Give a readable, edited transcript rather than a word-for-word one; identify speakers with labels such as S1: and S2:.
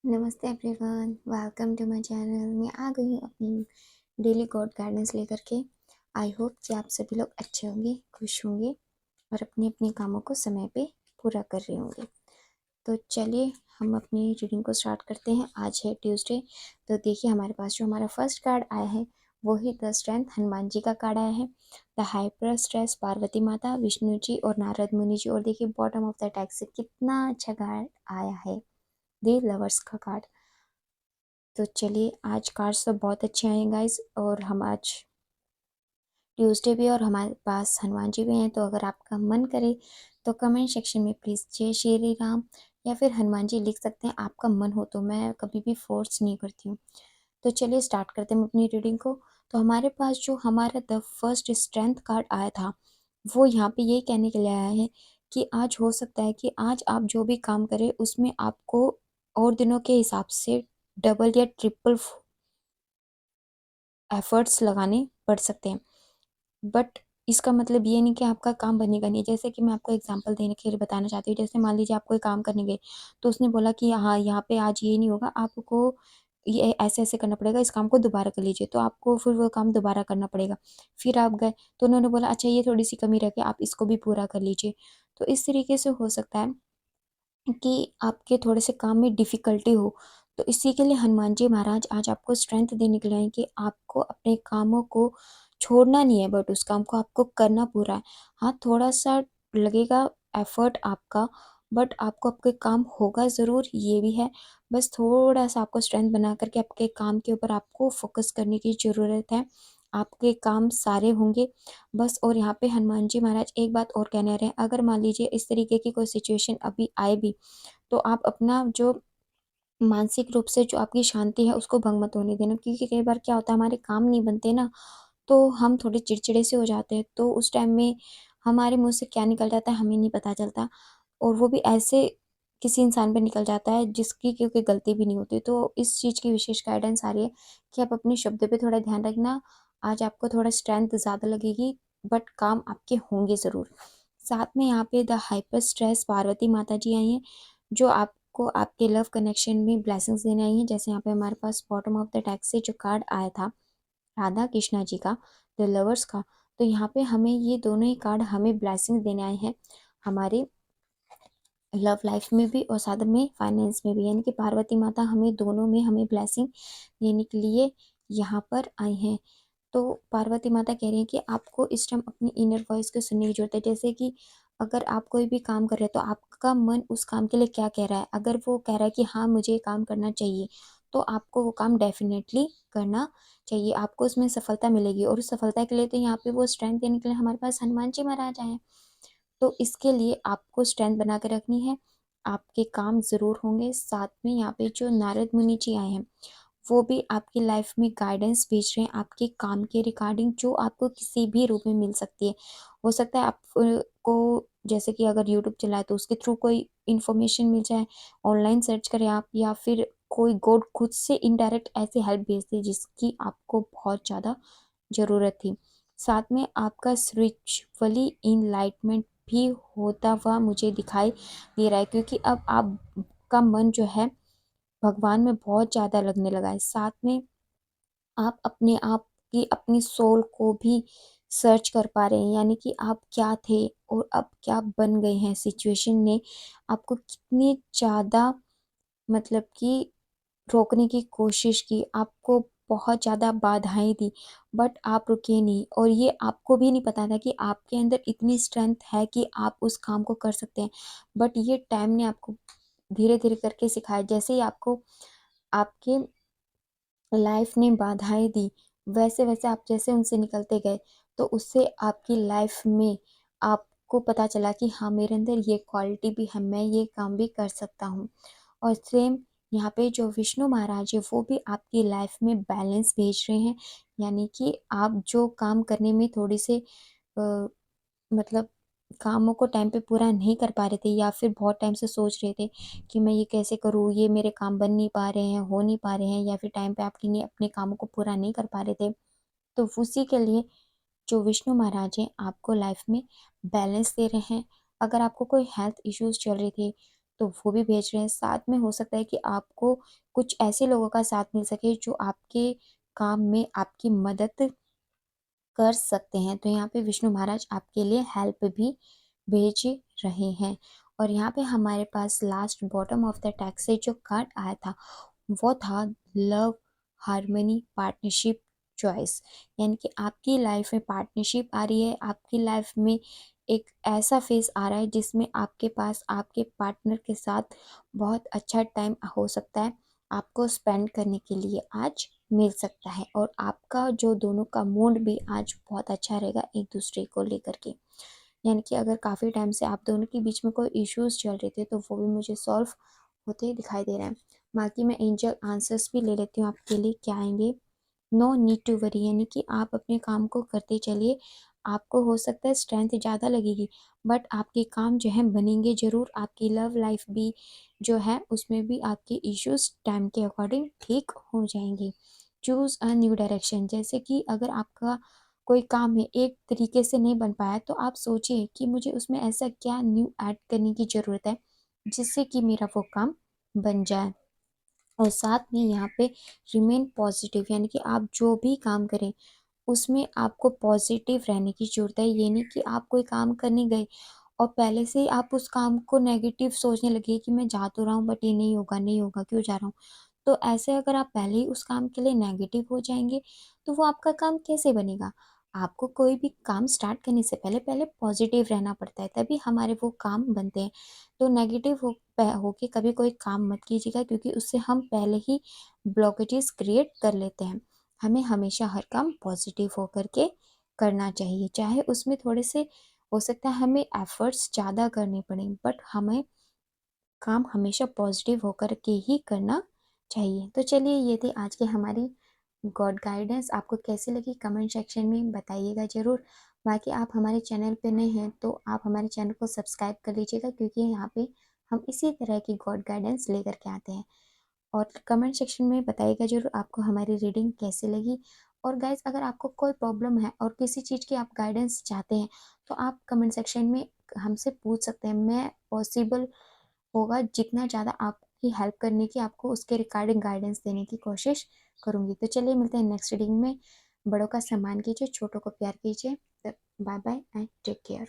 S1: नमस्ते everyone, welcome to my channel. मैं आ गई हूँ अपनी डेली गॉड गाइडेंस लेकर के। आई होप कि आप सभी लोग अच्छे होंगे, खुश होंगे और अपने अपने कामों को समय पे पूरा कर रहे होंगे। तो चलिए हम अपनी रीडिंग को स्टार्ट करते हैं। आज है ट्यूसडे। तो देखिए हमारे पास जो हमारा फर्स्ट कार्ड आया है वो ही द स्ट्रेंथ हनुमान जी का कार्ड आया है। द हाइपर स्ट्रेस पार्वती माता, विष्णु जी और नारद मुनि जी। और देखिए बॉटम ऑफ द टैग से कितना अच्छा कार्ड आया है, द लवर्स का कार्ड। तो चलिए आज कार्ड्स तो बहुत अच्छे आए गाइस। और हम आज ट्यूसडे भी और हमारे पास हनुमान जी भी हैं। तो अगर आपका मन करे तो कमेंट सेक्शन में प्लीज़ जय श्री राम या फिर हनुमान जी लिख सकते हैं, आपका मन हो तो। मैं कभी भी फोर्स नहीं करती हूँ। तो चलिए स्टार्ट करते हैं अपनी रीडिंग को। तो हमारे पास जो हमारा द फर्स्ट स्ट्रेंथ कार्ड आया था वो यहाँ पे यही कहने के लिए आया है कि आज हो सकता है कि आज आप जो भी काम करें उसमें आपको और दिनों के हिसाब से डबल या ट्रिपल एफर्ट्स लगाने पड़ सकते हैं। बट इसका मतलब ये नहीं कि आपका काम बनेगा नहीं। जैसे कि मैं आपको एग्जांपल देने के लिए बताना चाहती हूँ। जैसे मान लीजिए आप कोई काम करने गए तो उसने बोला कि हाँ यहाँ पे आज ये नहीं होगा, आपको ये ऐसे ऐसे करना पड़ेगा, इस काम को दोबारा कर लीजिए। तो आपको फिर वो काम दोबारा करना पड़ेगा। फिर आप गए तो उन्होंने बोला अच्छा ये थोड़ी सी कमी रह गई, आप इसको भी पूरा कर लीजिए। तो इस तरीके से हो सकता है कि आपके थोड़े से काम में डिफ़िकल्टी हो। तो इसी के लिए हनुमान जी महाराज आज आपको स्ट्रेंथ देने के लिए आए कि आपको अपने कामों को छोड़ना नहीं है, बट उस काम को आपको करना पूरा है। हाँ, थोड़ा-सा लगेगा एफ़र्ट आपका, बट आपको आपके काम होगा ज़रूर, ये भी है। बस थोड़ा-सा आपको स्ट्रेंथ बना कर के आपके काम के ऊपर आपको फ़ोकस करने की ज़रूरत है। आपके काम सारे होंगे बस। और यहाँ पे हनुमान जी महाराज एक बात और कहने आ रहे हैं, अगर मान लीजिए इस तरीके की कोई सिचुएशन अभी आए भी तो आप अपना जो मानसिक रूप से जो आपकी शांति है उसको भंग मत होने देना। क्योंकि कई बार क्या होता है हमारे काम नहीं बनते ना, तो हम थोड़े चिड़चिड़े से हो जाते हैं। तो उस टाइम में हमारे मुंह से क्या निकल जाता है हमें नहीं पता चलता। और वो भी ऐसे किसी इंसान पे निकल जाता है जिसकी क्योंकि गलती भी नहीं होती। तो इस चीज़ की विशेष गाइडेंस आ रही है कि आप अपने शब्दों पे थोड़ा ध्यान रखना। आज आपको थोड़ा स्ट्रेंथ ज़्यादा लगेगी, बट काम आपके होंगे ज़रूर। साथ में यहाँ पे द हाइपर स्ट्रेस पार्वती माता जी आई हैं, जो आपको आपके लव कनेक्शन में ब्लेसिंग्स देने आई हैं। जैसे यहाँ पे हमारे पास बॉटम ऑफ द टैक्स से जो कार्ड आया था राधा कृष्णा जी का, द लवर्स का। तो यहाँ पे हमें ये दोनों ही कार्ड हमें ब्लेसिंग देने आए हैं हमारे लव लाइफ में भी और साथ में फाइनेंस में भी। यानी कि पार्वती माता हमें दोनों में हमें ब्लेसिंग देने के लिए यहाँ पर आई हैं। तो पार्वती माता कह रही हैं कि आपको इस टाइम अपनी इनर वॉइस को सुनने की जरूरत है। जैसे कि अगर आप कोई भी काम कर रहे हैं तो आपका मन उस काम के लिए क्या कह रहा है। अगर वो कह रहा है कि हाँ मुझे ये काम करना चाहिए, तो आपको वो काम डेफिनेटली करना चाहिए, आपको उसमें सफलता मिलेगी। और उस सफलता के लिए तो यहाँ पे वो स्ट्रेंथ देने के लिए हमारे पास हनुमान जी महाराज आए हैं। तो इसके लिए आपको स्ट्रेंथ बना के रखनी है, आपके काम ज़रूर होंगे। साथ में यहाँ पे जो नारद मुनि जी आए हैं वो भी आपकी लाइफ में गाइडेंस भेज रहे हैं आपके काम के रिगार्डिंग, जो आपको किसी भी रूप में मिल सकती है। हो सकता है आपको जैसे कि अगर यूट्यूब चलाए तो उसके थ्रू कोई इन्फॉर्मेशन मिल जाए, ऑनलाइन सर्च करें आप, या फिर कोई गॉड खुद से इनडायरेक्ट ऐसी हेल्प भेज दे जिसकी आपको बहुत ज़्यादा ज़रूरत थी। साथ में आपका स्पिरिचुअली इनलाइटमेंट भी होता हुआ मुझे दिखाई दे रहा है, क्योंकि अब आपका मन जो है भगवान में बहुत ज़्यादा लगने लगा है। साथ में आप अपने आप की अपनी सोल को भी सर्च कर पा रहे हैं, यानी कि आप क्या थे और अब क्या बन गए हैं। सिचुएशन ने आपको कितनी ज़्यादा मतलब कि रोकने की कोशिश की, आपको बहुत ज़्यादा बाधाएं दी, बट आप रुके नहीं। और ये आपको भी नहीं पता था कि आपके अंदर इतनी स्ट्रेंथ है कि आप उस काम को कर सकते हैं। बट ये टाइम ने आपको धीरे धीरे करके सिखाया। जैसे ही आपको आपके लाइफ ने बाधाएं दी, वैसे वैसे आप जैसे उनसे निकलते गए तो उससे आपकी लाइफ में आपको पता चला कि हाँ मेरे अंदर ये क्वालिटी भी है, मैं ये काम भी कर सकता हूँ। और सेम यहाँ पे जो विष्णु महाराज है वो भी आपकी लाइफ में बैलेंस भेज रहे हैं। यानी कि आप जो काम करने में थोड़ी से मतलब कामों को टाइम पे पूरा नहीं कर पा रहे थे, या फिर बहुत टाइम से सोच रहे थे कि मैं ये कैसे करूँ, ये मेरे काम बन नहीं पा रहे हैं, हो नहीं पा रहे हैं, या फिर टाइम पे आपके लिए अपने कामों को पूरा नहीं कर पा रहे थे। तो उसी के लिए जो विष्णु महाराज हैं आपको लाइफ में बैलेंस दे रहे हैं। अगर आपको कोई हेल्थ इश्यूज चल रहे थे तो वो भी भेज रहे हैं। साथ में हो सकता है कि आपको कुछ ऐसे लोगों का साथ मिल सके जो आपके काम में आपकी मदद कर सकते हैं। तो यहाँ पे विष्णु महाराज आपके लिए हेल्प भी भेज रहे हैं। और यहाँ पे हमारे पास last bottom of the tag से जो कार्ड आया था वो था लव, हार्मनी, पार्टनरशिप, चॉइस। यानी कि आपकी लाइफ में पार्टनरशिप आ रही है, आपकी लाइफ में एक ऐसा फेस आ रहा है जिसमें आपके पास आपके पार्टनर के साथ बहुत अच्छा टाइम हो सकता है, आपको स्पेंड करने के लिए आज मिल सकता है। और आपका जो दोनों का मूड भी आज बहुत अच्छा रहेगा एक दूसरे को लेकर के। यानी कि अगर काफ़ी टाइम से आप दोनों के बीच में कोई इश्यूज चल रहे थे तो वो भी मुझे सॉल्व होते दिखाई दे रहे हैं। बाकी मैं एंजल आंसर्स भी ले लेती हूँ आपके लिए क्या आएंगे। नो नीड टू वरी, यानी कि आप अपने काम को करते चलिए। आपको हो सकता है स्ट्रेंथ ज़्यादा लगेगी बट आपके काम जो है बनेंगे ज़रूर। आपकी लव लाइफ भी जो है उसमें भी आपके इश्यूज टाइम के अकॉर्डिंग ठीक हो जाएंगे। चूज़ अ न्यू डायरेक्शन, जैसे कि अगर आपका कोई काम है एक तरीके से नहीं बन पाया तो आप सोचिए कि मुझे उसमें ऐसा क्या न्यू ऐड करने की ज़रूरत है जिससे कि मेरा वो काम बन जाए। और साथ में यहाँ पे रिमेन पॉजिटिव, यानी कि आप जो भी काम करें उसमें आपको पॉजिटिव रहने की ज़रूरत है। ये नहीं कि आप कोई काम करने गए और पहले से ही आप उस काम को नेगेटिव सोचने लगे कि मैं जा तो रहा हूँ बट ये नहीं होगा, नहीं होगा, क्यों जा रहा हूँ। तो ऐसे अगर आप पहले ही उस काम के लिए नेगेटिव हो जाएंगे तो वो आपका काम कैसे बनेगा। आपको कोई भी काम स्टार्ट करने से पहले पहले पॉजिटिव रहना पड़ता है, तभी हमारे वो काम बनते हैं। तो नेगेटिव होके कभी कोई काम मत कीजिएगा क्योंकि उससे हम पहले ही ब्लॉकेजेस क्रिएट कर लेते हैं। हमें हमेशा हर काम पॉजिटिव होकर के करना चाहिए, चाहे उसमें थोड़े से हो सकता है हमें एफर्ट्स ज़्यादा करने पड़े बट हमें काम हमेशा पॉजिटिव होकर के ही करना चाहिए। तो चलिए ये थी आज की हमारी गॉड गाइडेंस। आपको कैसी लगी कमेंट सेक्शन में बताइएगा ज़रूर। बाकी आप हमारे चैनल पे नए हैं तो आप हमारे चैनल को सब्सक्राइब कर लीजिएगा क्योंकि यहाँ पे हम इसी तरह की गॉड गाइडेंस लेकर के आते हैं। और कमेंट सेक्शन में बताइएगा ज़रूर आपको हमारी रीडिंग कैसी लगी। और गाइज अगर आपको कोई प्रॉब्लम है और किसी चीज़ की आप गाइडेंस चाहते हैं तो आप कमेंट सेक्शन में हमसे पूछ सकते हैं। मैं पॉसिबल होगा जितना ज़्यादा आपकी हेल्प करने की, आपको उसके रिगार्डिंग गाइडेंस देने की कोशिश करूँगी। तो चलिए मिलते हैं नेक्स्ट रीडिंग में। बड़ों का सम्मान कीजिए, छोटों को प्यार कीजिए। Bye bye and take care.